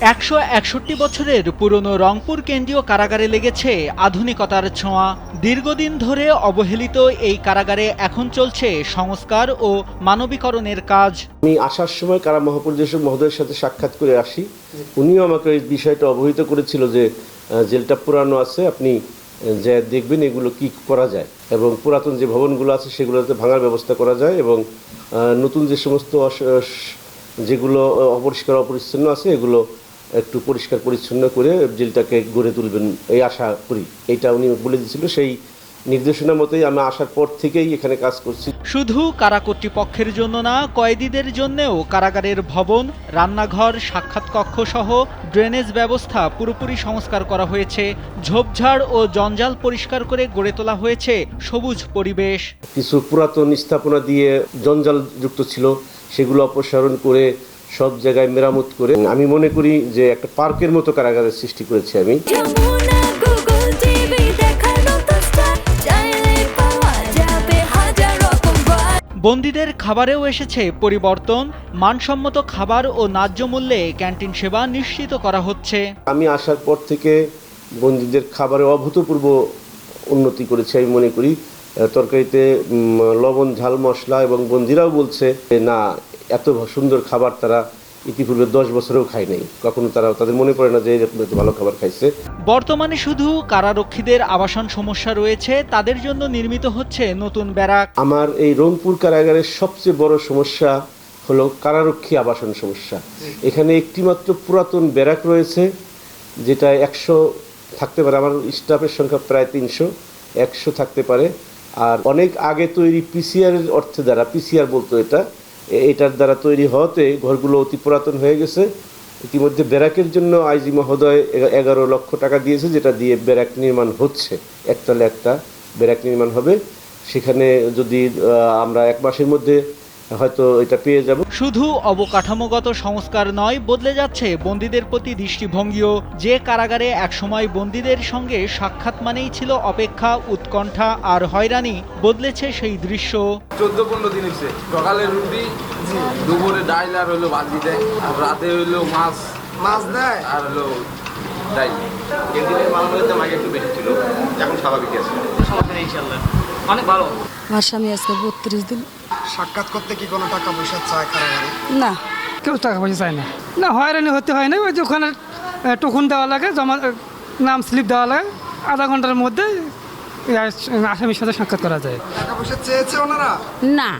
161 বছরের পুরনো রংপুর কেন্দ্রীয় কারাগারে লেগেছে আধুনিকতার ছোঁয়া। দীর্ঘদিন ধরে অবহেলিত এই কারাগারে এখন চলছে সংস্কার ও মানবীকরণের কাজ। আমি আসার সময় কারা মহাপরিদর্শক মহোদয়ের সাথে সাক্ষাৎ করে আসি। উনিও আমাকে এই বিষয়টা অবহিত করেছিল যে জেলটা পুরানো আছে, আপনি যে দেখবেন এগুলো কি করা যায় এবং পুরাতন যে ভবনগুলো আছে সেগুলোতে ভাঙার ব্যবস্থা করা যায় এবং নতুন যে সমস্ত যেগুলো অপরিষ্কার অপরিচ্ছন্ন আছে এগুলো একটু পরিষ্কার পরিচ্ছন্ন করে জেলটাকে গড়ে তুলবেন এই আশা করি। এইটা উনি বলে দিয়েছিল, সেই নির্দেশনা মতোই আমি আসার পর থেকেই এখানে কাজ করছি। শুধু কারা কর্তৃপক্ষের জন্য না, কয়েদিদের জন্যও কারাগারের ভবন, রান্নাঘর, সাক্ষাৎ কক্ষ সহ ড্রেনেজ ব্যবস্থা পুরোপুরি সংস্কার করা হয়েছে। ঝোপঝাড় ও জঞ্জাল পরিষ্কার করে গড়ে তোলা হয়েছে সবুজ পরিবেশ। কিছু পুরাতন স্থাপনা দিয়ে জঞ্জাল যুক্ত ছিল, সেগুলো অপসারণ করে সব জায়গায় মেরামত করে আমি মনে করি যে একটা পার্কের মতো কারাগারের সৃষ্টি করেছি আমি। বন্দীদের খাবারেও এসেছে পরিবর্তন। মানসম্মত খাবার ও ন্যায্য মূল্যে ক্যান্টিন সেবা নিশ্চিত করা হচ্ছে। আমি আসার পর থেকে বন্দীদের খাবারে অভূতপূর্ব উন্নতি করেছে আমি মনে করি। তরকারিতে লবণ, ঝাল, মশলা এবং বন্দীরাও বলছে না, এত সুন্দর খাবার তারা ইতিপূর্বে 10 বছরেও খায় নাই। কখনো তাদের মনে পড়ে না যে এরকম এত ভালো খাবার খাইছে। বর্তমানে শুধু কারারক্ষীদের আবাসন সমস্যা রয়েছে, তাদের জন্য নির্মিত হচ্ছে নতুন ব্যারাক। আমার এই রংপুর কারাগারের সবচেয়ে বড় সমস্যা হলো কারারক্ষী আবাসন সমস্যা। এখানে একটিমাত্র পুরাতন ব্যারাক রয়েছে, যেটা 100 থাকতে পারে। আমার স্টাফের সংখ্যা প্রায় 300 থাকতে পারে। আর অনেক আগে তৈরি পিসিআর অর্থে দ্বারা, পিসিআর বলতো এটার দ্বারা তৈরি হওয়াতে ঘরগুলো অতি পুরাতন হয়ে গেছে। ইতিমধ্যে ব্যারাকের জন্য আইজি মহোদয় 11 লক্ষ টাকা দিয়েছে, যেটা দিয়ে ব্যারাক নির্মাণ হচ্ছে। একতলে একটা ব্যারাক নির্মাণ হবে, সেখানে যদি আমরা 1 মাসের মধ্যে হয়তো এটা পেয়ে যাব। শুধু অবকাঠামোগত সংস্কার নয়, বদলে যাচ্ছে বন্দীদের প্রতি দৃষ্টিভঙ্গিও। যে কারাগারে একসময় বন্দীদের সঙ্গে সাক্ষাৎ মানেই ছিল অপেক্ষা, উৎকণ্ঠা আর হয়রানি, বদলেছে সেই দৃশ্য। 14-15 দিন হচ্ছে সকালে রুটি, দুপুরে ডাইল আর হলো ভাজি দেয়, আর রাতে হইলো মাছ দেয় আর হলো ডাইল। ক্যান্টিনের মালের দাম আগে একটু বেশি ছিল, এখন স্বাভাবিক আছে। সমস্যা নেই ইনশাআল্লাহ, অনেক ভালো। আমার স্বামী আজকে 32 দিন। সাক্ষাৎ করতে কি কোনো টাকা পয়সা চায় কারাগারে? না, কেউ টাকা পয়সা চায় না। না, হয়রানি হতে হয় না। ওই যে ওখানে টোকন দেওয়া লাগে, জমা নাম স্লিপ দেওয়া লাগে, আধা ঘন্টার মধ্যে আসামির সাথে সাক্ষাৎ করা যায়। টাকা পয়সা চেয়েছে ওনারা? না,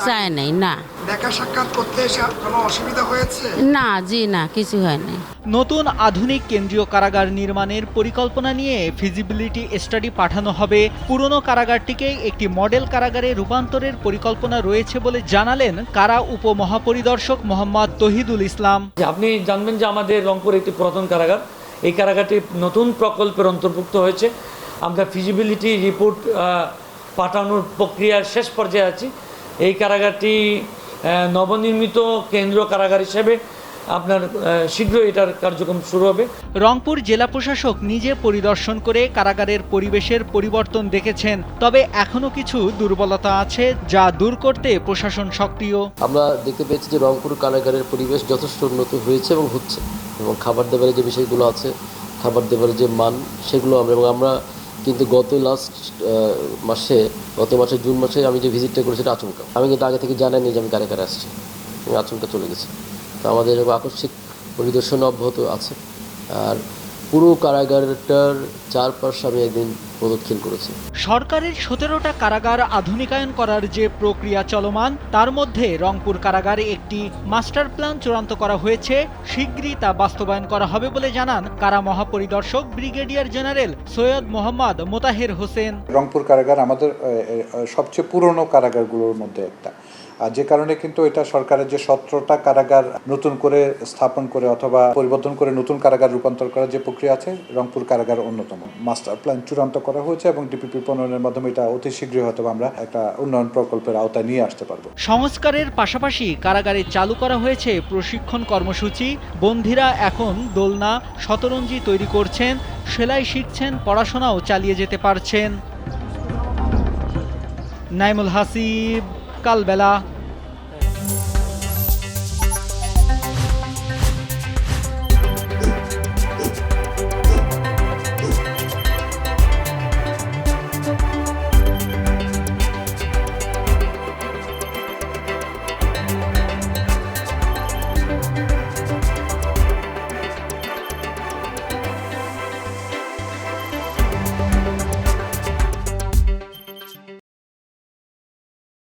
চায় নাই। না, দেখা সাক্ষাৎ করতে এসে কোনো অসুবিধা হয়েছে? না, জি না, কিছু হয় নাই। নতুন আধুনিক কেন্দ্রীয় কারাগার নির্মাণের পরিকল্পনা নিয়ে ফিজিবিলিটি স্টাডি পাঠানো হবে। পুরনো কারাগারটিকে একটি মডেল কারাগারে রূপান্তরের পরিকল্পনা রয়েছে বলে জানালেন কারা উপমহাপরিদর্শক মোহাম্মদ তহিদুল ইসলাম। আপনি জানবেন যে আমাদের রংপুর একটি পুরাতন কারাগার, এই কারাগারটি নতুন প্রকল্পের অন্তর্ভুক্ত হয়েছে। আমরা ফিজিবিলিটি রিপোর্ট পাঠানোর প্রক্রিয়ার শেষ পর্যায়ে আছি। এই কারাগারটি নবনির্মিত কেন্দ্রীয় কারাগার হিসেবে আপনার শীঘ্রই এটার কার্যক্রম শুরু হবে। রংপুর জেলা প্রশাসক নিজে পরিদর্শন করে কারাগারের পরিবেশের পরিবর্তন দেখেছেন, তবে এখনো কিছু দুর্বলতা আছে, যা দূর করতে প্রশাসন সক্রিয়। আমরা দেখতে পেয়েছি যে রংপুর কারাগারের পরিবেশ যথেষ্ট উন্নত হয়েছে এবং হচ্ছে, এবং খাবার দাবারের যে বিষয়গুলো আছে, খাবার দাবারের যে মান, সেগুলো আমরা কিন্তু গত মাসে জুন মাসে আমি যে ভিজিটটা করেছি এটা আচমকা। আমি কিন্তু আগে থেকে জানাইনি যে আমি কারাগারে আসছি, আমি আচমকা চলে গেছি। তো আমাদের আকস্মিক পরিদর্শন অব্যাহত আছে। আর পুরো কারাগারটার চারপাশে আমি একদিন প্রদক্ষিণ করেছি। সরকারের 17টা কারাগার আধুনিকায়ন করার যে প্রক্রিয়া চলমান, তার মধ্যে রংপুর কারাগারে একটি মাস্টার প্ল্যান চূড়ান্ত করা হয়েছে। শীঘ্রই তা বাস্তবায়ন করা হবে বলে জানান কারা মহাপরিদর্শক ব্রিগেডিয়ার জেনারেল সৈয়দ মোহাম্মদ মোতাহের হোসেন। রংপুর কারাগার আমাদের সবচেয়ে পুরনো কারাগারগুলোর মধ্যে একটা, আর যে কারণে কিন্তু এটা সরকারের যে 17টা কারাগার নতুন করে স্থাপন করে অথবা পরিবর্তন করে নতুন কারাগার রূপান্তর করার যে প্রক্রিয়া আছে, রংপুর কারাগার অন্যতম। মাস্টার প্ল্যান চূড়ান্ত করা হয়েছে এবং ডিপিপি প্রণয়নের মাধ্যমে এটা অতি শীঘ্রই হয়তো আমরা একটা উন্নয়ন প্রকল্পের আওতায় নিয়ে আসতে পারবো। সংস্কারের পাশাপাশি কারাগারে চালু করা হয়েছে প্রশিক্ষণ কর্মসূচি। বন্দীরা এখন দোলনা, শতরঞ্জি তৈরি করছেন, সেলাই শিখছেন, পড়াশোনাও চালিয়ে যেতে পারছেন। নাইমুল হাসিব, কালবেলা।